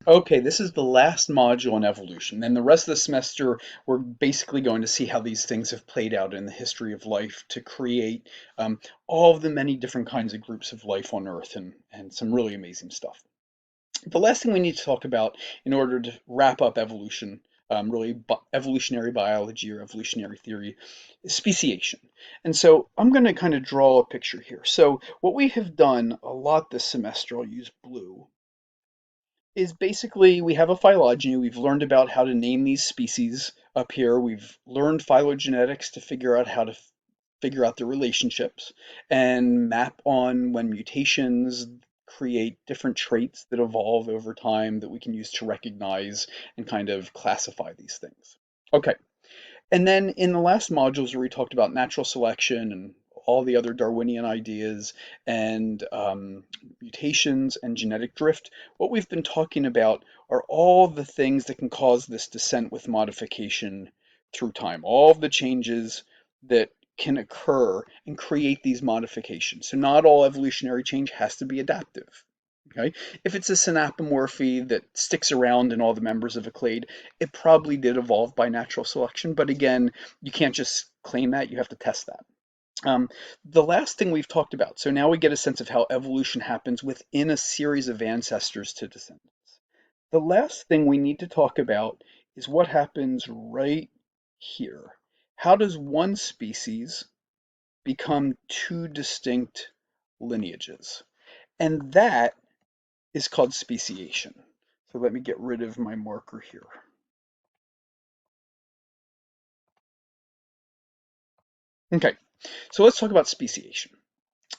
Okay, this is the last module on evolution. And the rest of the semester, we're basically going to see how these things have played out in the history of life to create all of the many different kinds of groups of life on Earth and some really amazing stuff. The last thing we need to talk about in order to wrap up evolution, really evolutionary biology or evolutionary theory, is speciation. And so I'm going to kind of draw a picture here. So what we have done a lot this semester, I'll use blue, is basically we have a phylogeny. We've learned about how to name these species up here. We've learned phylogenetics to figure out how to figure out the relationships and map on when mutations create different traits that evolve over time that we can use to recognize and kind of classify these things. Okay, and then in the last modules where we talked about natural selection and all the other Darwinian ideas and mutations and genetic drift, what we've been talking about are all the things that can cause this descent with modification through time, all of the changes that can occur and create these modifications. So not all evolutionary change has to be adaptive. Okay, if it's a synapomorphy that sticks around in all the members of a clade, it probably did evolve by natural selection, but again, you can't just claim that, you have to test that. Um, the last thing we've talked about, so now we get a sense of how evolution happens within a series of ancestors to descendants. The last thing we need to talk about is what happens right here. How does one species become two distinct lineages? And that is called speciation. So let me get rid of my marker here. Okay, so let's talk about speciation.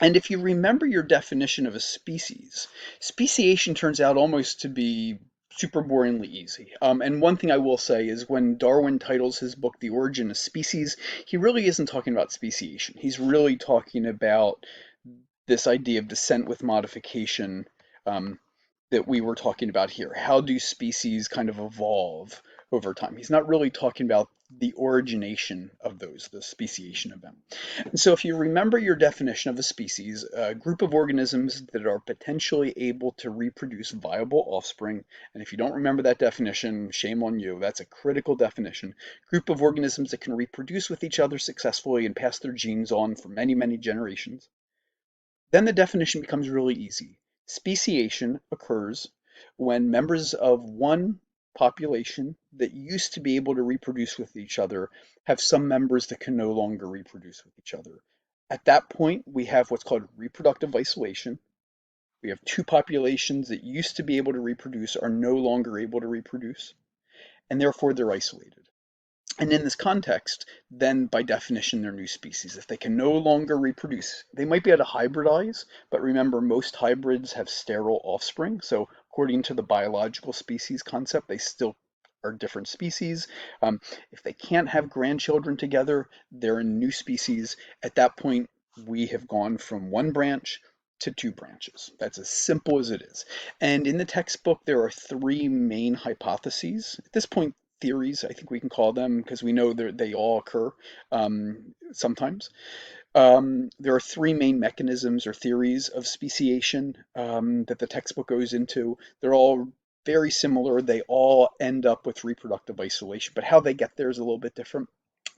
And if you remember your definition of a species, speciation turns out almost to be super boringly easy. And one thing I will say is when Darwin titles his book The Origin of Species, he really isn't talking about speciation. He's really talking about this idea of descent with modification um, that we were talking about here. How do species kind of evolve over time? He's not really talking about the origination of those, the speciation of them. And so if you remember your definition of a species, a group of organisms that are potentially able to reproduce viable offspring, and if you don't remember that definition, shame on you, that's a critical definition. Group of organisms that can reproduce with each other successfully and pass their genes on for many, many generations. Then the definition becomes really easy. Speciation occurs when members of one population that used to be able to reproduce with each other have some members that can no longer reproduce with each other. At that point, we have what's called reproductive isolation. We have two populations that used to be able to reproduce are no longer able to reproduce, and therefore they're isolated. And in this context, then by definition, they're new species. If they can no longer reproduce, they might be able to hybridize, but remember, most hybrids have sterile offspring. So, according to the biological species concept, they still are different species. If they can't have grandchildren together, they're a new species. At that point, we have gone from one branch to two branches. That's as simple as it is. And in the textbook, there are three main hypotheses. At this point, theories, I think we can call them, because we know they all occur sometimes. There are three main mechanisms or theories of speciation that the textbook goes into. They're all very similar. They all end up with reproductive isolation, but how they get there is a little bit different.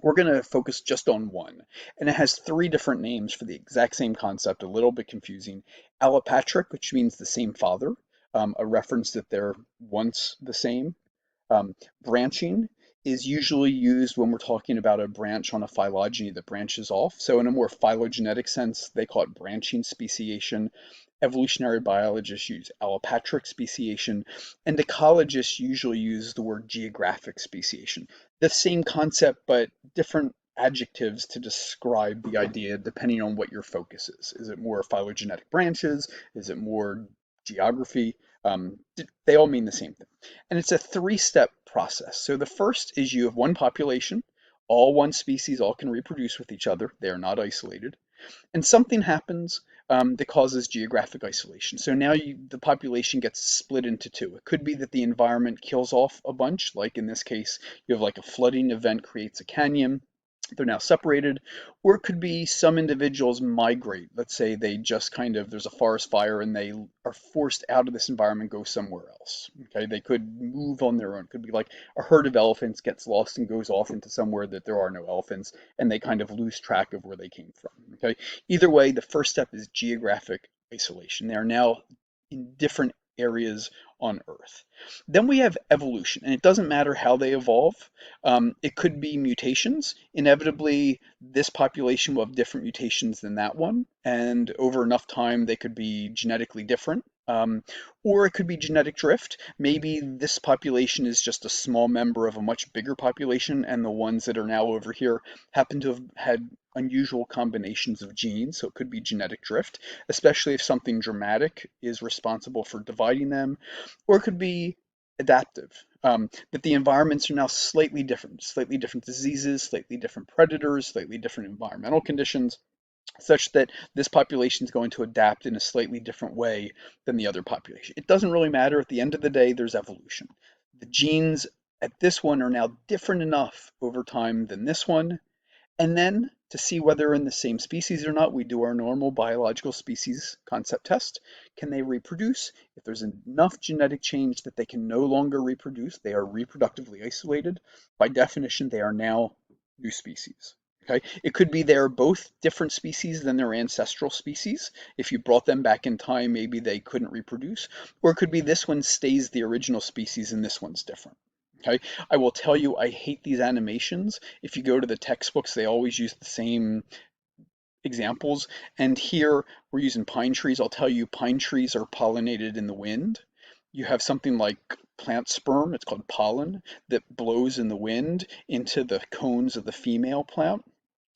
We're going to focus just on one, and it has three different names for the exact same concept, a little bit confusing. Allopatric, which means the same father, a reference that they're once the same. Um, Branching is usually used when we're talking about a branch on a phylogeny that branches off. So in a more phylogenetic sense, they call it branching speciation. Evolutionary biologists use allopatric speciation, and ecologists usually use the word geographic speciation. The same concept, but different adjectives to describe the idea depending on what your focus is. Is it more phylogenetic branches? Is it more geography? They all mean the same thing. And it's a three-step process. So the first is you have one population, all one species, all can reproduce with each other. They are not isolated. And something happens that causes geographic isolation. So now the population gets split into two. It could be that the environment kills off a bunch, like in this case, you have like a flooding event creates a canyon. They're now separated, or it could be some individuals migrate. Let's say they just kind of, there's a forest fire and they are forced out of this environment, go somewhere else. Okay, they could move on their own. It could be like a herd of elephants gets lost and goes off into somewhere that there are no elephants, and they kind of lose track of where they came from. Okay, either way, the first step is geographic isolation. They are now in different areas on Earth. Then we have evolution, and it doesn't matter how they evolve. It could be mutations. Inevitably, this population will have different mutations than that one, and over enough time, they could be genetically different. Or it could be genetic drift. Maybe this population is just a small member of a much bigger population, and the ones that are now over here happen to have had unusual combinations of genes, so it could be genetic drift, especially if something dramatic is responsible for dividing them, or it could be adaptive. That the environments are now slightly different diseases, slightly different predators, slightly different environmental conditions, such that this population is going to adapt in a slightly different way than the other population. It doesn't really matter. At the end of the day, there's evolution. The genes at this one are now different enough over time than this one, and then to see whether in the same species or not, we do our normal biological species concept test. Can they reproduce? If there's enough genetic change that they can no longer reproduce, they are reproductively isolated. By definition, they are now new species. Okay, it could be they're both different species than their ancestral species. If you brought them back in time, maybe they couldn't reproduce. Or it could be this one stays the original species and this one's different. Okay, I will tell you, I hate these animations. If you go to the textbooks, they always use the same examples. And here we're using pine trees. I'll tell you, pine trees are pollinated in the wind. You have something like plant sperm, it's called pollen, that blows in the wind into the cones of the female plant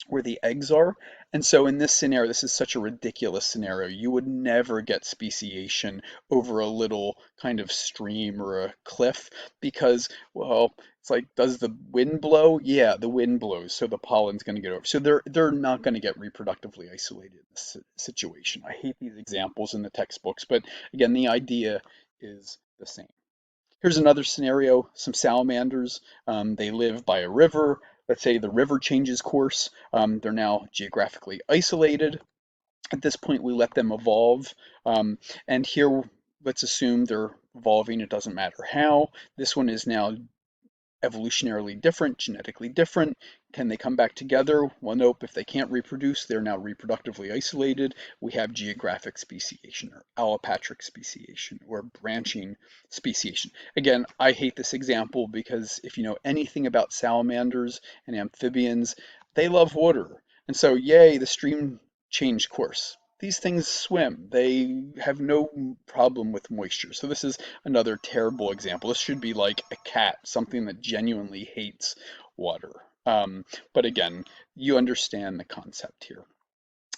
where the eggs are. And so in this scenario, this is such a ridiculous scenario. You would never get speciation over a little kind of stream or a cliff because, well, it's like, does the wind blow? Yeah, the wind blows, so the pollen's going to get over. So they're not going to get reproductively isolated in this situation. I hate these examples in the textbooks, but again, the idea is the same. Here's another scenario, some salamanders. They live by a river. Let's say the river changes course. They're now geographically isolated. At this point, we let them evolve. And here, let's assume they're evolving. It doesn't matter how. This one is now evolutionarily different, genetically different. Can they come back together? Well, nope. If they can't reproduce, they're now reproductively isolated. We have geographic speciation or allopatric speciation or branching speciation. Again, I hate this example because if you know anything about salamanders and amphibians, they love water. And so, yay, the stream changed course. These things swim. They have no problem with moisture. So this is another terrible example. This should be like a cat, something that genuinely hates water. But again, you understand the concept here.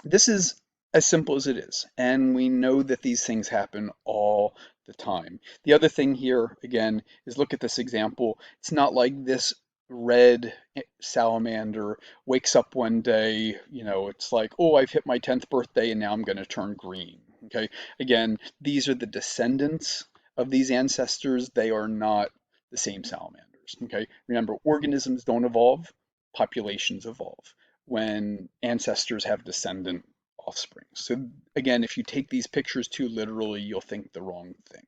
This is as simple as it is, and we know that these things happen all the time. The other thing here, again, is look at this example. It's not like this red salamander wakes up one day, it's like, oh, I've hit my 10th birthday and now I'm going to turn green. Okay, again, these are the descendants of these ancestors. They are not the same salamanders. Okay, remember, organisms don't evolve, populations evolve when ancestors have descendant offspring. So again, if you take these pictures too literally, you'll think the wrong thing.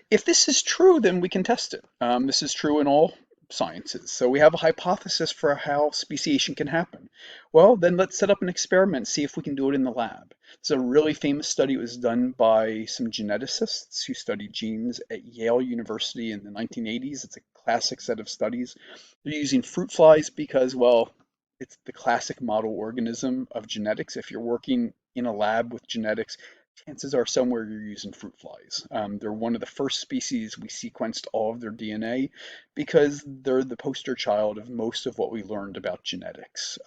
If this is true, then we can test it. This is true in all sciences. So we have a hypothesis for how speciation can happen. Well, then let's set up an experiment, see if we can do it in the lab. It's a really famous study. It was done by some geneticists who studied genes at Yale University in the 1980s. It's a classic set of studies. They're using fruit flies because, well, it's the classic model organism of genetics. If you're working in a lab with genetics, chances are somewhere you're using fruit flies. They're one of the first species we sequenced all of their DNA because they're the poster child of most of what we learned about genetics,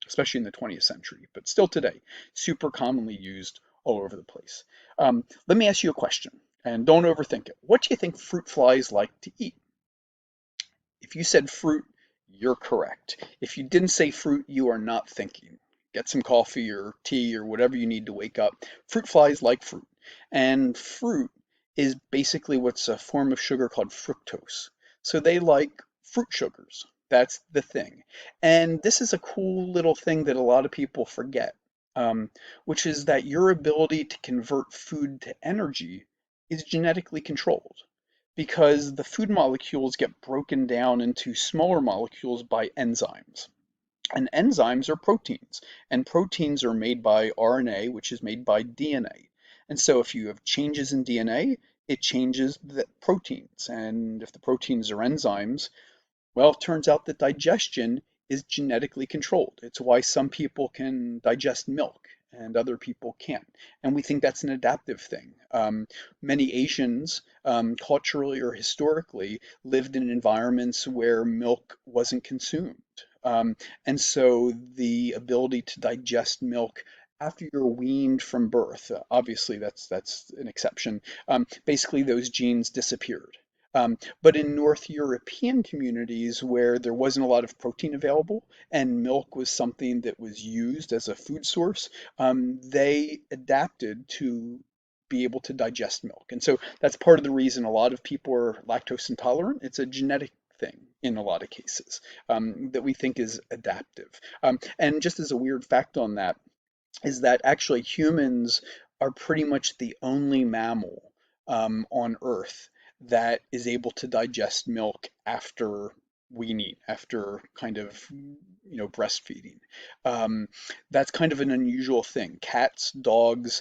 especially in the 20th century, but still today, super commonly used all over the place. Let me ask you a question, and don't overthink it. What do you think fruit flies like to eat? If you said fruit, you're correct. If you didn't say fruit, you are not thinking. Get some coffee or tea or whatever you need to wake up. Fruit flies like fruit. And fruit is basically what's a form of sugar called fructose. So they like fruit sugars. That's the thing. And this is a cool little thing that a lot of people forget, um, which is that your ability to convert food to energy is genetically controlled because the food molecules get broken down into smaller molecules by enzymes. And enzymes are proteins, and proteins are made by RNA, which is made by DNA. And so if you have changes in DNA, it changes the proteins. And if the proteins are enzymes, well, it turns out that digestion is genetically controlled. It's why some people can digest milk and other people can't. And we think that's an adaptive thing. Many Asians, culturally or historically, lived in environments where milk wasn't consumed. Um, and so the ability to digest milk after you're weaned from birth, obviously that's an exception. Basically, those genes disappeared. But in North European communities where there wasn't a lot of protein available and milk was something that was used as a food source, they adapted to be able to digest milk. And so that's part of the reason a lot of people are lactose intolerant. It's a genetic thing in a lot of cases, that we think is adaptive. And just as a weird fact on that, is that actually humans are pretty much the only mammal on Earth that is able to digest milk after weaning, after kind of, breastfeeding. Um, that's kind of an unusual thing. Cats, dogs,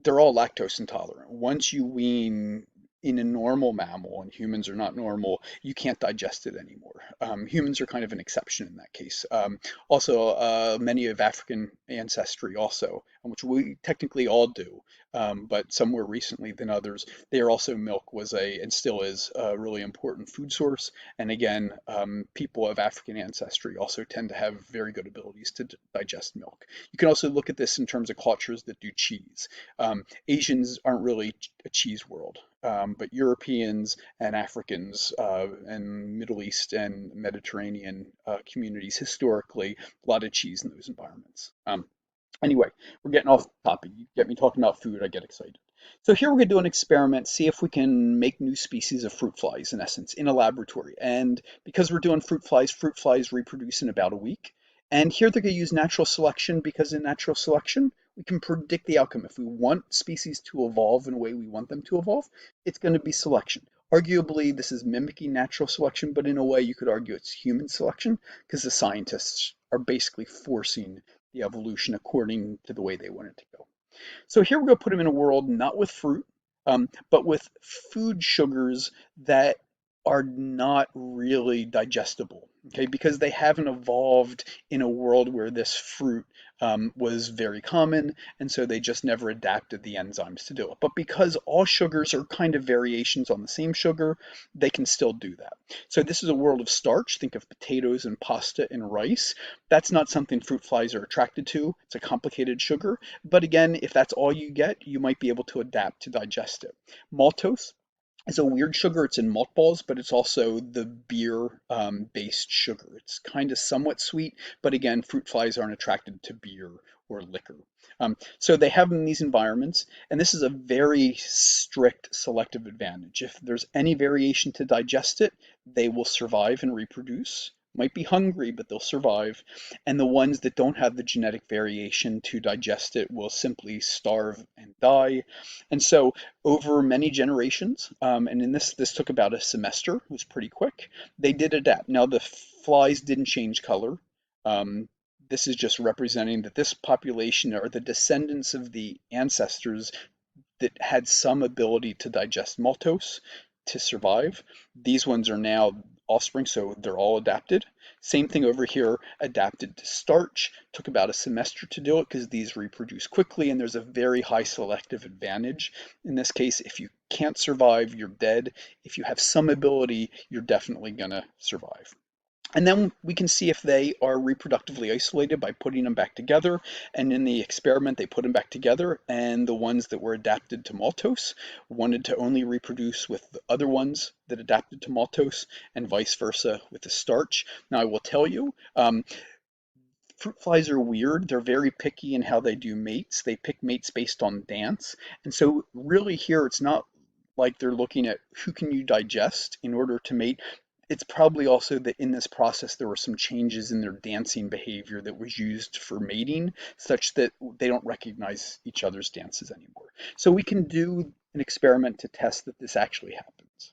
they're all lactose intolerant. Once you wean in a normal mammal, and humans are not normal, you can't digest it anymore. Humans are kind of an exception in that case. Also, many of African ancestry also, which we technically all do, but some more recently than others. There also milk was and still is a really important food source. And again, people of African ancestry also tend to have very good abilities to digest milk. You can also look at this in terms of cultures that do cheese. Asians aren't really a cheese world, but Europeans and Africans and Middle East and Mediterranean communities historically, a lot of cheese in those environments. Anyway, we're getting off topic. You get me talking about food, I get excited. So here we're going to do an experiment, see if we can make new species of fruit flies, in essence, in a laboratory. And because we're doing fruit flies reproduce in about a week. And here they're going to use natural selection because in natural selection, we can predict the outcome. If we want species to evolve in a way we want them to evolve, it's going to be selection. Arguably, this is mimicking natural selection, but in a way you could argue it's human selection because the scientists are basically forcing the evolution according to the way they want it to go. So here we're going to put them in a world not with fruit, but with food sugars that are not really digestible, okay, because they haven't evolved in a world where this fruit was very common, and so they just never adapted the enzymes to do it. But because all sugars are kind of variations on the same sugar, they can still do that. So this is a world of starch. Think of potatoes and pasta and rice. That's not something fruit flies are attracted to. It's a complicated sugar. But again, if that's all you get, you might be able to adapt to digest it. Maltose is a weird sugar. It's in malt balls, but it's also the beer based sugar. It's kind of somewhat sweet, but again, fruit flies aren't attracted to beer or liquor. So they have them in these environments, and this is a very strict selective advantage. If there's any variation to digest it, they will survive and reproduce. Might be hungry, but they'll survive. And the ones that don't have the genetic variation to digest it will simply starve and die. And so over many generations, and in this took about a semester, it was pretty quick, they did adapt. Now the flies didn't change color. Um, this is just representing that this population are the descendants of the ancestors that had some ability to digest maltose to survive. These ones are now offspring, so they're all adapted. Same thing over here, adapted to starch. Took about a semester to do it because these reproduce quickly and there's a very high selective advantage. In this case, if you can't survive, you're dead. If you have some ability, you're definitely going to survive. And then we can see if they are reproductively isolated by putting them back together. And in the experiment, they put them back together, and the ones that were adapted to maltose wanted to only reproduce with the other ones that adapted to maltose, and vice versa with the starch. Now, I will tell you, fruit flies are weird. They're very picky in how they do mates. They pick mates based on dance. And so really here, it's not like they're looking at who can you digest in order to mate. It's probably also that in this process there were some changes in their dancing behavior that was used for mating, such that they don't recognize each other's dances anymore. So we can do an experiment to test that this actually happens.